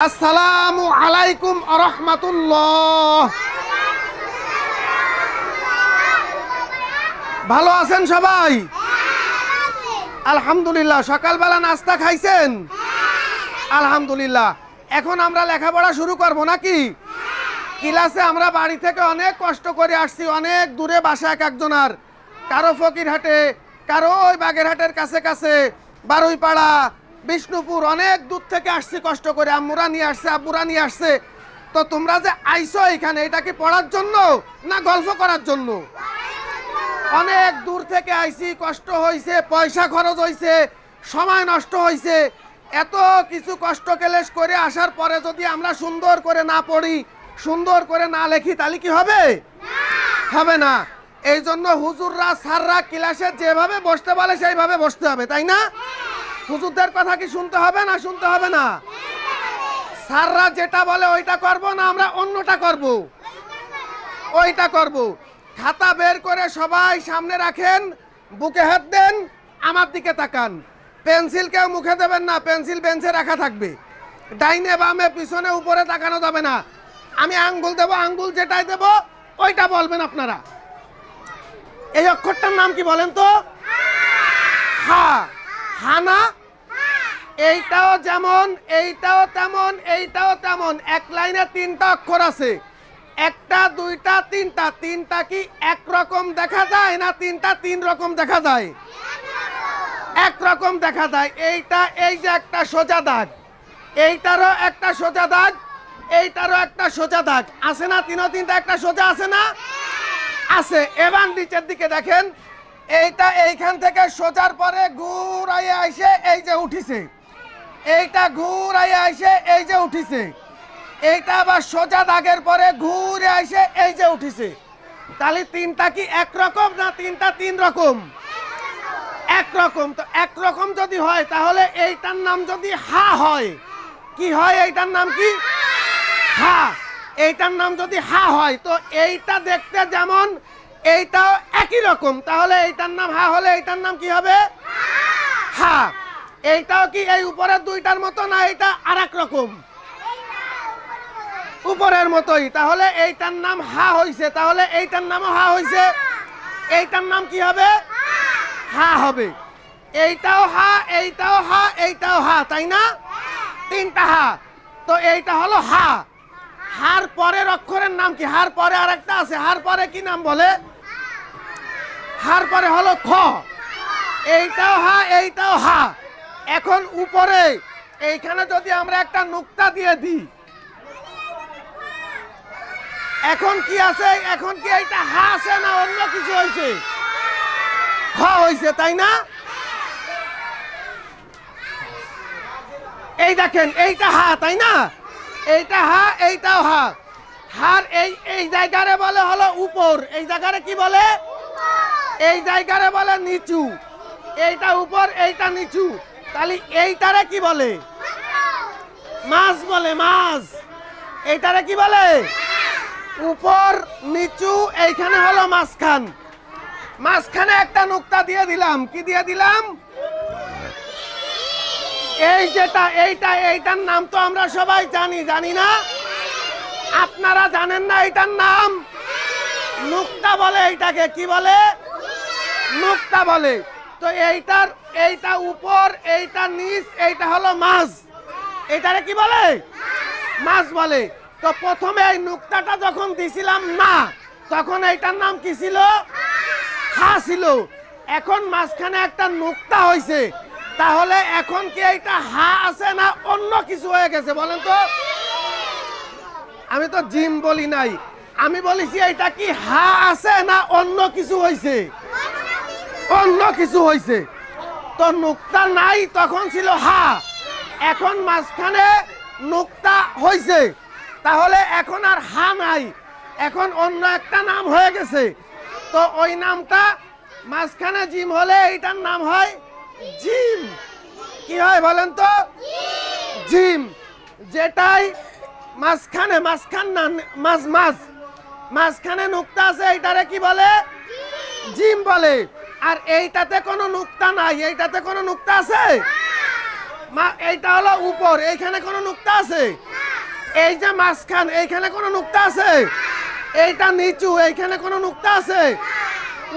আসসালামু আলাইকুম আরহামাতুল্লাহ। ভালো আছেন সবাই? আলহামদুলিল্লাহ। সকালবেলা নাস্তা খাইছেন? আলহামদুলিল্লাহ। এখন আমরা লেখাপড়া শুরু করব নাকি? ক্লাসে আমরা বাড়ি থেকে অনেক কষ্ট করে আসছি, অনেক দূরে বাসা এক একজনার, কারো ফকিরহাটে, কারো ওই বাগেরহাটের কাছে কাছে, বারুইপাড়া, বিষ্ণুপুর, অনেক দূর থেকে আসছি কষ্ট করে। আম্মুরা নিয়ে আসছে, আব্বুরা নিয়ে আসছে। তো তোমরা যে আইছো এখানে, এটা কি পড়ার জন্য না গল্প করার জন্য? অনেক দূর থেকে আইছি, কষ্ট হয়েছে, পয়সা খরচ হয়েছে, সময় নষ্ট হয়েছে। এত কিছু কষ্ট ক্লেশ করে আসার পরে যদি আমরা সুন্দর করে না পড়ি, সুন্দর করে না লেখি, তাহলে কি হবে? হবে না। এই জন্য হুজুররা স্যাররা ক্লাসে যেভাবে বসতে বলে সেইভাবে বসতে হবে, তাই না? হুজুরদের কথা কি শুনতে হবে না শুনতে হবে না? স্যাররা যেটা বলে ওইটা করব না আমরা অন্যটা করব? ওইটা করব। খাতা বের করে সবাই সামনে রাখেন, বুকে হাত দেন, আমার দিকে তাকান। পেন্সিল কেউ মুখে দেবেন না, পেন্সিল বেঞ্চে রাখা থাকবে। ডাইনে বামে পিছনে উপরে তাকানো যাবে না। আমি আঙ্গুল দেব, আঙ্গুল যেটাই দেব ওইটা বলবেন আপনারা। এই অক্ষরটার নাম কি বলেন তো? হা। হানা। এইটাও যেমন, এইটাও তেমন, এইটাও তেমন। এক লাইনে তিনটা অক্ষর আছে। একটা, দুইটা, তিনটা। তিনটা কি একরকম দেখা যায় না তিনটা তিন রকম দেখা যায়? একরকম দেখা যায়। এইটা, এই যে একটা সোজা দাগ, এইটারও একটা সোজা দাগ, এইটারও একটা সোজা দাগ আছে না? তিনটা একটা সোজা আছে না? আছে। এবার নিচের দিকে দেখেন, এইটা এইখান থেকে সোজার পরে ঘুরাইয়া আইসে এই যে উঠিছে, এইটা ঘুরাইয়া আইসে এই যে উঠিছে, এইটা আবার সোজা দাগের পরে ঘুরে আইসে এই যে উঠিছে। তাহলে তিনটা কি একরকম না তিনটা তিন রকম? একরকম। তো একরকম যদি হয় তাহলে এইটার নাম যদি হা হয়, কি হয়? এইটার নাম কি? হা। এইটার নাম যদি হা হয়, তো এইটা দেখতে যেমন এইটাও একই রকম, তাহলে এইটার নাম হা হলে এইটার নাম কি হবে? হা। এইটাও কি এই উপরের দুইটার মতো না এইটা আর এক রকম? উপরের মতোই। তাহলে এইটার নাম হা হইছে, তাহলে এইটার নামও হা হইছে। এইটার নাম কি হবে? হা হবে। এইটাও হা, এইটাও হা, এইটাও হা, তাই না? তিনটা হা। তো এইটা হলো হা। হার পরের অক্ষরের নাম কি? হার পরে আর একটা আছে, হার পরে কি নাম বলে? হার পরে হলো খ। এইটাও হা, এইটাও হা। এখন উপরে এইখানে যদি আমরা একটা নুক্তা দিয়ে দিই, এখন কি আছে? এখন কি এইটা হা আছে না অন্য কিছু হয়েছে? খ হয়েছে, তাই না? এই দেখেন, এইটা হা, তাই না? এইটা হা, এইটাও হা। হার এই এই জায়গারে বলে হলো উপর, এই জায়গারে কি বলে? এই জায়গারে বলে নিচু। এইটা উপর, এইটা নিচু। তাহলে এইটারে কি বলে? মাঝ বলে, মাঝ। এইটারে কি বলে? উপর নিচু। এইখানে হলো মাঝখান। মাঝখানে একটা নুক্তা দিয়ে দিলাম। কি দিয়ে দিলাম? এই যেটা, এইটা, এইটার নাম তো আমরা সবাই জানি, জানি না? আপনারা জানেন না এইটার নাম? নুক্তা বলে। এইটাকে কি বলে? নুক্তা বলে। তো এইটার, এইটা উপর, এইটা নিচ, এইটা হলো মাঝ। এইটারে কি বলে? মাঝ বলে। তো প্রথমে এই নুক্তাটা যখন দিছিলাম না, তখন এইটার নাম কি ছিল? হা ছিল। এখন মাঝখানে একটা নুক্তা হয়েছে, তাহলে এখন কি এইটা হা আছে না অন্য কিছু হয়ে গেছে বলেন তো? আমি তো জিম বলি নাই, আমি বলেছি এইটা কি হা আছে না অন্য কিছু হয়েছে? অন্য কিছু হয়েছে। তো নুক্তা নাই, তখন ছিল হা। এখন মাঝখানে নুক্তা হয়েছে, তাহলে এখন আর হা নাই, এখন অন্য একটা নাম হয়ে গেছে। তো ওই নামটা মাঝখানে জিম হলে এইটার নাম হয় জিম। কি হয় বলেন তো? জিম। যেটাই মাঝখানে, মাঝখান না, মাঝ মাঝ, মাঝখানে নুক্তা আছে, এইটারে কি বলে? জিম বলে। আর এইটাতে কোনো নুক্তা নাই, এইটাতে কোনো নুক্তা আছে? এইটা হলো উপর, এইখানে কোনো নুক্তা আছে? এই যে মাঝখান, এইখানে কোনো নুক্তা আছে? এইটা নিচু, এইখানে কোনো নুক্তা আছে?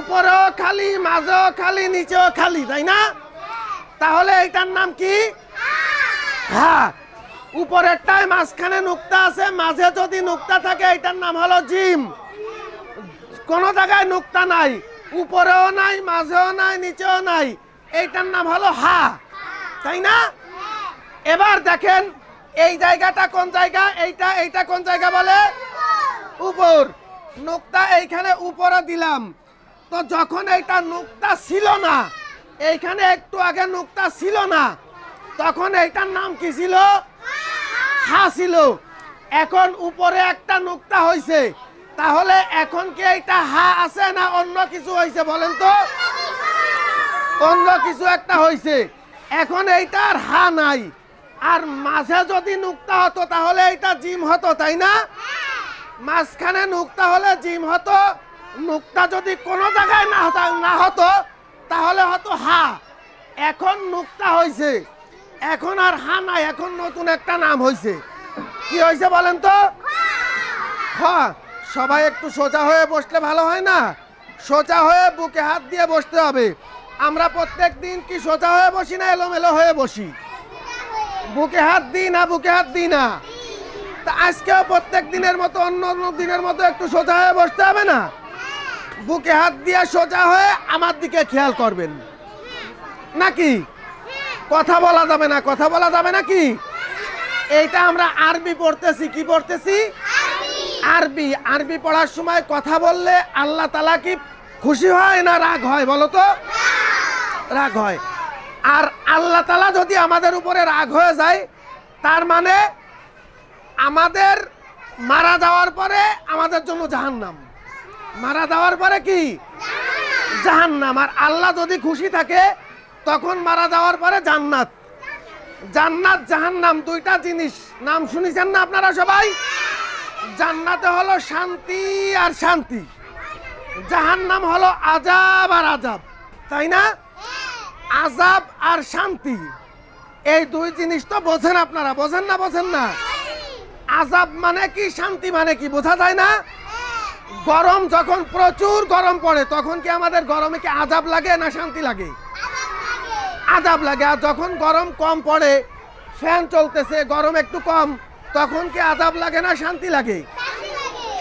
উপরেও খালি, মাঝেও খালি, নিচেও খালি, তাই না? তাহলে এইটার নাম কি? হ্যাঁ, উপরেরটায় মাঝখানে নুক্তা আছে, মাঝে যদি নুক্তা থাকে এইটার নাম হলো জিম। কোন জায়গায় নুক্তা নাই, উপরেও নাই, মাঝেও নাই, নিচেও নাই, এইটার নাম হলো হা, তাই না? এবার দেখেন এই জায়গাটা কোন জায়গা? এইটা কোন জায়গা বলে? উপর। নুক্তা এইখানে উপরে দিলাম, তো যখন এইটা নুক্তা ছিল না, এইখানে একটু আগে নুক্তা ছিল না, তখন এইটার নাম কি ছিল? হা ছিল। এখন উপরে একটা নুক্তা হইছে, তাহলে এখন কি এইটা হা আছে না অন্য কিছু হইছে বলেন তো? অন্য কিছু একটা হইছে। এখন এইটার হা নাই, আর মাঝে যদি নুক্তা হতো তাহলে এইটা জিম হতো, তাই না? মাঝখানে নুক্তা হলে জিম হতো, নুক্তা যদি কোনো জায়গায় না হতো তাহলে হতো হা। এখন নুক্তা হইছে, এখন আর হা নাই, এখন নতুন একটা নাম হইছে। কি হইছে বলেন তো? হ্যাঁ, সবাই একটু সোজা হয়ে বসলে ভালো হয় না? সোজা হয়ে বুকে হাত দিয়ে বসতে হবে। আমরা প্রত্যেক দিন কি সোজা হয়ে বসি না এলোমেলো হয়ে বসি? বুকে হাত দিই না, বুকে হাত দিই না। তা আজকেও প্রত্যেক দিনের মতো অন্য দিনের মতো একটু সোজা হয়ে বসতে হবে না? বুকে হাত দিয়ে সোজা হয়ে আমার দিকে খেয়াল করবেন নাকি? কথা বলা যাবে না, কথা বলা যাবে নাকি? এইটা আমরা আরবি পড়তেছি। কি পড়তেছি? আরবি। আরবি পড়ার সময় কথা বললে আল্লাহ তাআলা কি খুশি হয় না রাগ হয় বলো তো? রাগ হয়। আর আল্লাহ তাআলা যদি আমাদের উপরে রাগ হয়ে যায়, তার মানে আমাদের মারা যাওয়ার পরে আমাদের জন্য জাহান্নাম। মারা যাওয়ার পরে কি? জাহান্নাম। আর আল্লাহ যদি খুশি থাকে তখন মারা যাওয়ার পরে জান্নাত। জান্নাত জাহান্নাম দুইটা জিনিস, নাম শুনেছেন না আপনারা সবাই? জান্নাতে হলো শান্তি আর শান্তি, জাহান্নাম হলো আযাব আর আযাব, তাই না? আযাব আর শান্তি এই দুই জিনিস তো বোঝেন আপনারা, বোঝেন না? বোঝেন না? আযাব মানে কি, শান্তি মানে কি বোঝা যায় না? গরম যখন প্রচুর গরম পড়ে তখন কি আমাদের গরমে কি আযাব লাগে না শান্তি লাগে? আযাব লাগে। আর যখন গরম কম পড়ে, ফ্যান চলতেছে, গরম একটু কম, তখন কি আযাব লাগে না শান্তি লাগে?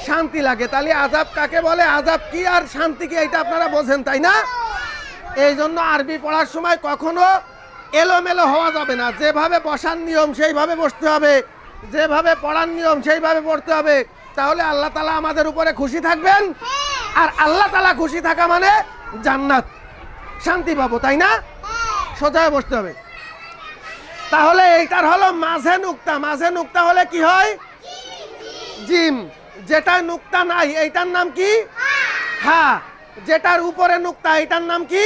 শান্তি লাগে। তাহলে আযাব কাকে বলে, আযাব কি আর শান্তি কি, এটা আপনারা বোঝেন, তাই না? এই জন্য আরবি পড়ার সময় কখনো এলোমেলো হওয়া যাবে না। যেভাবে বসার নিয়ম সেইভাবে বসতে হবে, যেভাবে পড়ার নিয়ম সেইভাবে পড়তে হবে। তাহলে আল্লাহ তাআলা আমাদের উপরে খুশি থাকবেন, আর আল্লাহ তাআলা খুশি থাকা মানে জান্নাত, শান্তি পাবো, তাই না? সোজা হয়ে বসতে হবে। তাহলে এইটার হলো মাঝে নুক্তা। মাঝে নুক্তা হলে কি হয়? জিম। যেটা নুক্তা নাই এইটার নাম কি? হা। যেটার উপরে নুক্তা এইটার নাম কি?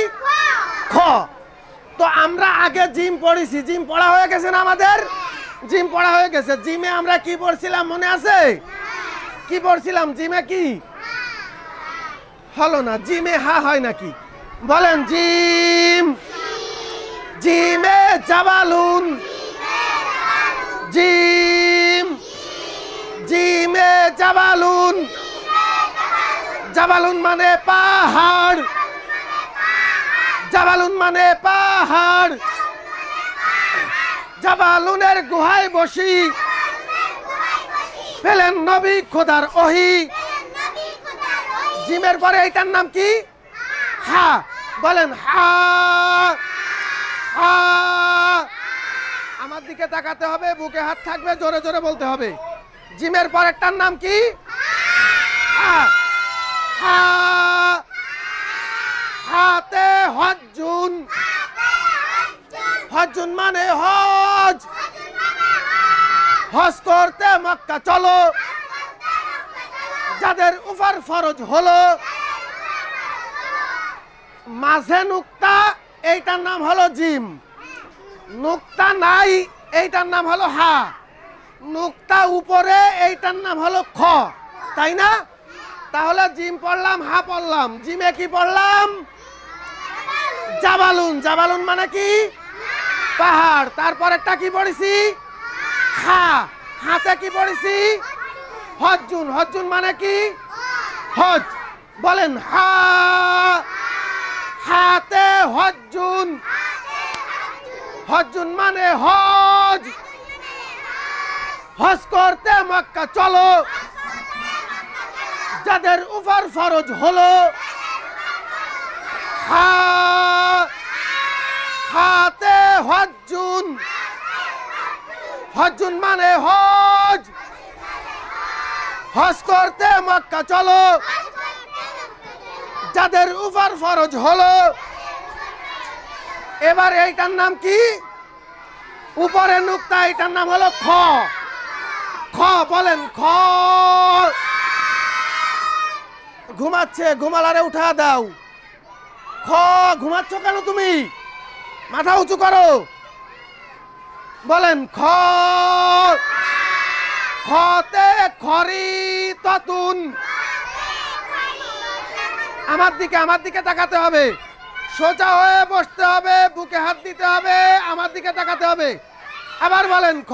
খ। তো আমরা আগে জিম পড়েছি, জিম পড়া হয়ে গেছে না আমাদের? জিম পড়া হয়ে গেছে। জিমে আমরা কি পড়ছিলাম মনে আছে? কি পড়ছিলাম জিমে? কি হলো না? জিমে হা হয় নাকি বলেন? জিম। জিমে জাবালুন। জিম। জিমে জাবালুন। জাবালুন মানে পাহাড়। জাবালুন মানে পাহাড়। জাবালুনের গুহায় বসি পেলেন নবী খোদার ওহী। জিমের পরে এইটার নাম কি? হা। বলেন হা। হা। আমার দিকে তাকাতে হবে, বুকে হাত থাকবে, জোরে জোরে বলতে হবে। জিমের পরেরটার নাম কি? হা। হা। হাতে হজ্জুন। হজ্জুন মানে হজ। হজ করতে মক্কা চলো, যাদের উপর ফরজ হলো। মাঝে নুক্তা, এইটার নাম হলো জিম। নুক্তা নাই, এইটার নাম হলো হা। নুক্তা উপরে, এইটার নাম হলো খ, তাই না? তাহলে জিম পড়লাম, হা পড়লাম, জিমে কি পড়লাম? জাবালুন। জাবালুন মানে কি? পাহাড়। তারপরেরটা কি পড়েছি? হা। হাতে কি পড়েছি? হজ্জুন। হজ্জুন মানে কি? হজ। বলেন হা। হাতে হজ্জুন। হজ্জুন মানে হজ। হজ করতে মক্কা চলো, যাদের উপর ফরজ হলো। হাতে হজ্জুন। হজ্জুন মানে হজ। হজ করতে মক্কা চলো, যাদের উপর ফরজ হলো। এবার এইটার নাম কি? উপরে নুক্তা, এটার নাম হলো খ। খ। বলেন খ। ঘুমাচ্ছে, ঘুমালারে উঠা দাও। খ। ঘুমাচ্ছ কেন তুমি? মাথা উঁচু করো। বলেন খ। খতে খরিততুন। আমার দিকে তাকাতে হবে। সোজা হয়ে বসতে হবে, বুকে হাত দিতে হবে, আমার দিকে তাকাতে হবে। আবার বলেন খ।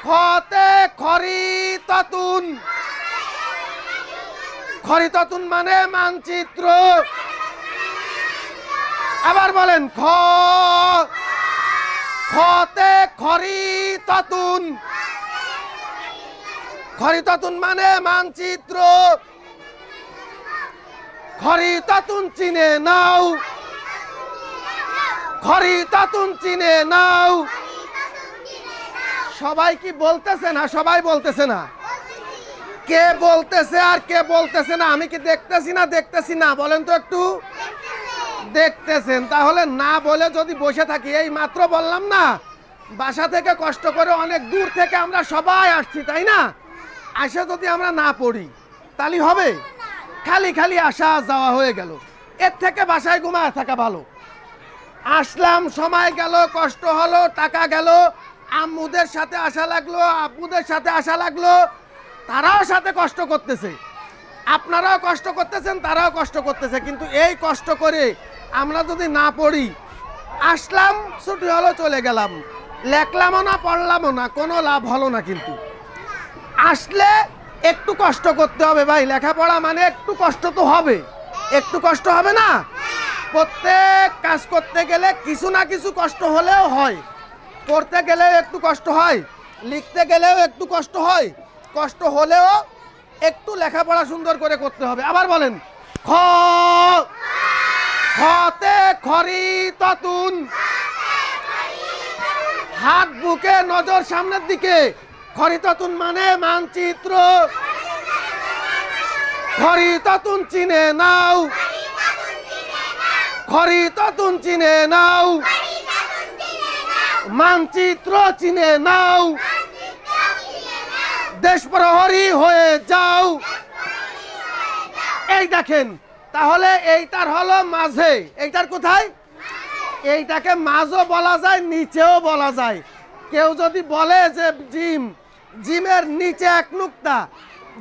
খতে খরিততুন। খরিততুন মানে মানচিত্র। আবার বলেন খ। খতে খরিততুন। খরিততুন মানে মানচিত্র। খরিততুন চিনে নাও। খরিততুন চিনে নাও। সবাই কি বলতেছে না? সবাই বলতেছে না। কে বলতেছে আর কে বলতেছে না? আমি কি দেখতেছি না? দেখতেছি না। বলেন তো একটু। দেখতেছেন। তাহলে না বলে যদি বসে থাকি, এই মাত্র বললাম না, বাসা থেকে কষ্ট করে অনেক দূর থেকে আমরা সবাই আসছি, তাই না? আসে যদি আমরা না পড়ি তাহলে হবে? খালি খালি আসা যাওয়া হয়ে গেল। এর থেকে বাসায় ঘুমায় থাকা ভালো। আসলাম, সময় গেল, কষ্ট হলো, টাকা গেল, আম্মুদের সাথে আসা লাগলো, আব্বুদের সাথে আসা লাগলো, তারাও সাথে কষ্ট করতেছে, আপনারাও কষ্ট করতেছেন, তারাও কষ্ট করতেছে। কিন্তু এই কষ্ট করে আমরা যদি না পড়ি, আসলাম, ছুটি হলো, চলে গেলাম, লেখলামও না, পড়লামও না, কোনো লাভ হলো না। কিন্তু আসলে একটু কষ্ট করতে হবে ভাই। লেখাপড়া মানে একটু কষ্ট তো হবে। একটু কষ্ট হবে না? প্রত্যেক কাজ করতে গেলে কিছু না কিছু কষ্ট হলেও হয়। পড়তে গেলেও একটু কষ্ট হয়, লিখতে গেলেও একটু কষ্ট হয়। কষ্ট হলেও একটু লেখাপড়া সুন্দর করে করতে হবে। আবার বলেন খ। খতে খরিততুন। হাত বুকে, নজর সামনের দিকে। খরিততুন মানে মানচিত্র। খরিততুন চিনে নাও। খরিততুন চিনে নাও। মানচিত্র চিনে নাও। দেশ প্রহরী হয়ে যাও। এই দেখেন, তাহলে এইটার হলো মাঝে। এইটার কোথায়? এইটাকে মাঝও বলা যায়, নিচেও বলা যায়। কেউ যদি বলে যে জিম, জিমের নিচে এক নুক্তা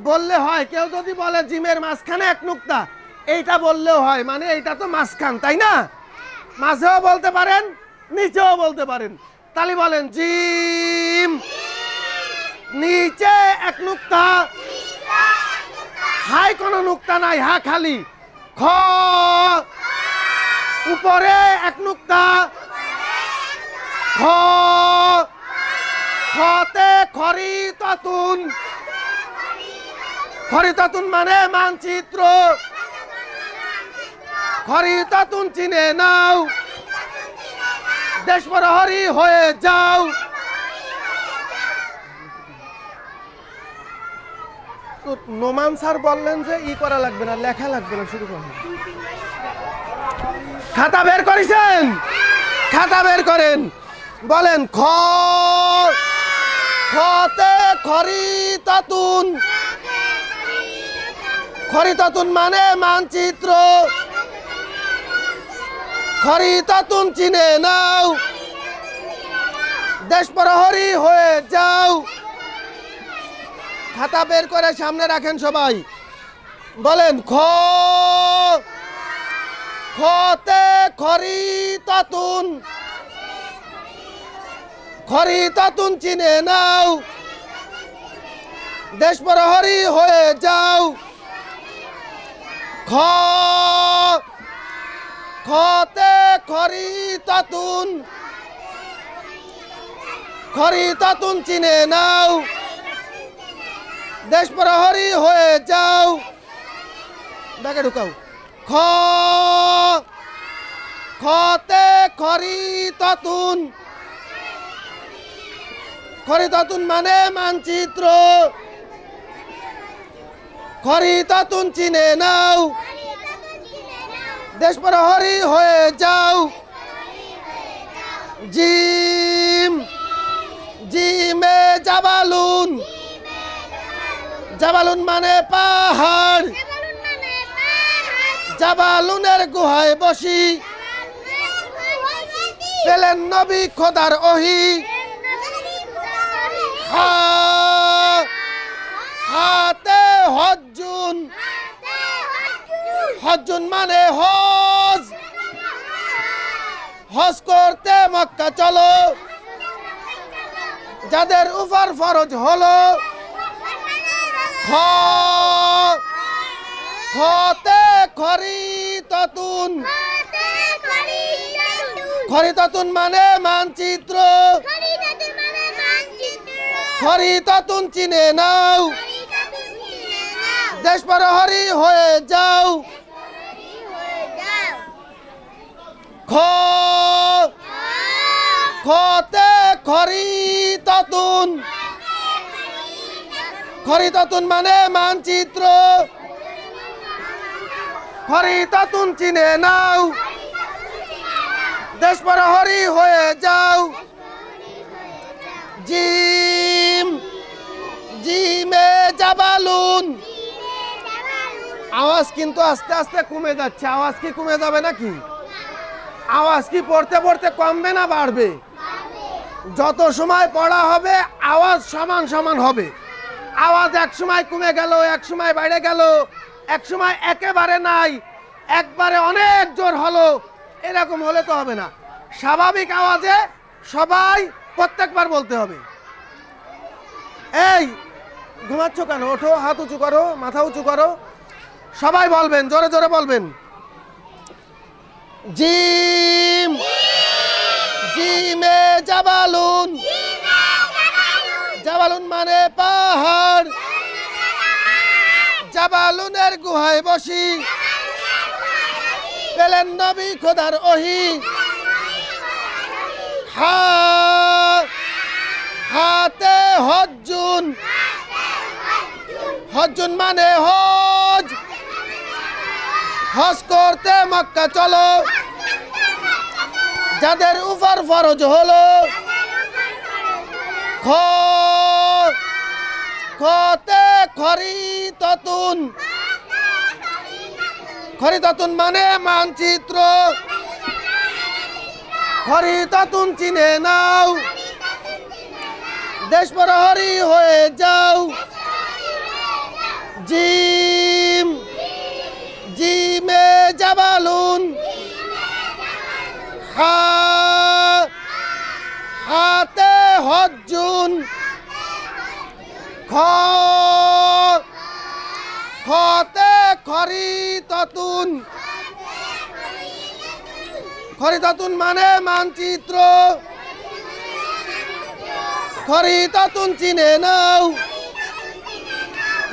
বললে হয়। কেউ যদি বলে জিমের মাঝখানে এক নুক্তা, এইটা বললেও হয়। মানে এইটা তো মাঝখান, তাই না? মাঝেও বলতে পারেন, নিচেও বলতে পারেন। তাহলে বলেন জিম, নিচে এক নুক্তা, হাই কোনো নুক্তা নাই, হা খালি। খ, উপরে এক নুক্তা। খ, খতে খরিততুন। খরিততুন মানে মানচিত্র। খরিততুন চিনে নাও। দেশ প্রহরী হয়ে যাও। নোমান স্যার বললেন যে ই করা লাগবে না, লেখা লাগবে না, শুরু করেন। খাতা বের করেছেন? খাতা বের করেন। বলেন খ, খতে খরিততুন। খরিততুন মানে মানচিত্র। খরিততুন চিনে নাও। দেশ প্রহরী হয়ে যাও। খাতা বের করে সামনে রাখেন সবাই। বলেন খ, খতে খরিতাতুন খরিতাতুন চিনে নাও দেশ প্রহরী হয়ে যাও খ খতে খরিতাতুন খরিতাতুন চিনে নাও দেশ প্রহরী হয়ে যাও ডাকে ঢুকাও খ খতে খরিতাতুন খরিতাতুন মানে মানচিত্র খরিতাতুন চিনে নাও দেশ প্রহরী হয়ে যাও জিম জিমে জাবালুন জাবালুন মানে পাহাড় জাবালুনের গুহায় বসি পেলেন নবী খোদার ওহি হাতে হজ্জুন হজ্জুন মানে হজ হজ করতে মক্কা চলো যাদের উপর ফরজ হলো খতে খরিতাতুন খরিতাতুন মানে মানচিত্র খরিতাতুন চিনে নাও দেশ প্রহরী হয়ে যাও খ খতে খরিতাতুন খরিতাতুন মানে মানচিত্র খরিতাতুন চিনে নাও দেশ প্রহরী হয়ে যাও জিম জিমে জাবালুন আওয়াজ কিন্তু আস্তে আস্তে কমে যাচ্ছে আওয়াজ কি কমে যাবে নাকি আওয়াজ কি পড়তে পড়তে কমবে না বাড়বে যত সময় পড়া হবে আওয়াজ সমান সমান হবে আওয়াজ এক সময় কমে গেল এক সময় বাইরে গেল এক সময় একেবারে নাই একবারে অনেক জোর হলো এরকম হলে তো হবে না স্বাভাবিক আওয়াজে সবাই প্রত্যেকবার বলতে হবে এই ঘুমাচ্ছ কেন ওঠো হাত উঁচু করো মাথা উঁচু করো সবাই বলবেন জোরে জোরে বলবেন জিম জিমে জাবালুন জাবালুন মানে পাহাড় জাবালুনের গুহায় বসি পেলেন নবী খোদার ওহি হাতে হজ্জুন হজ্জুন মানে হজ হজ করতে মক্কা চলো যাদের উপর ফরজ হলো খতে খরিতাতুন খরিতাতুন মানে মানচিত্র খরিতাতুন চিনে নাও দেশ প্রহরী হয়ে যাও জিম জিমে জাবালুন হাতে হজ্জুন খতে খরিতাতুন খরিতাতুন মানে মানচিত্র খরিতাতুন চিনে নাও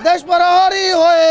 দেশ প্রহরী হয়ে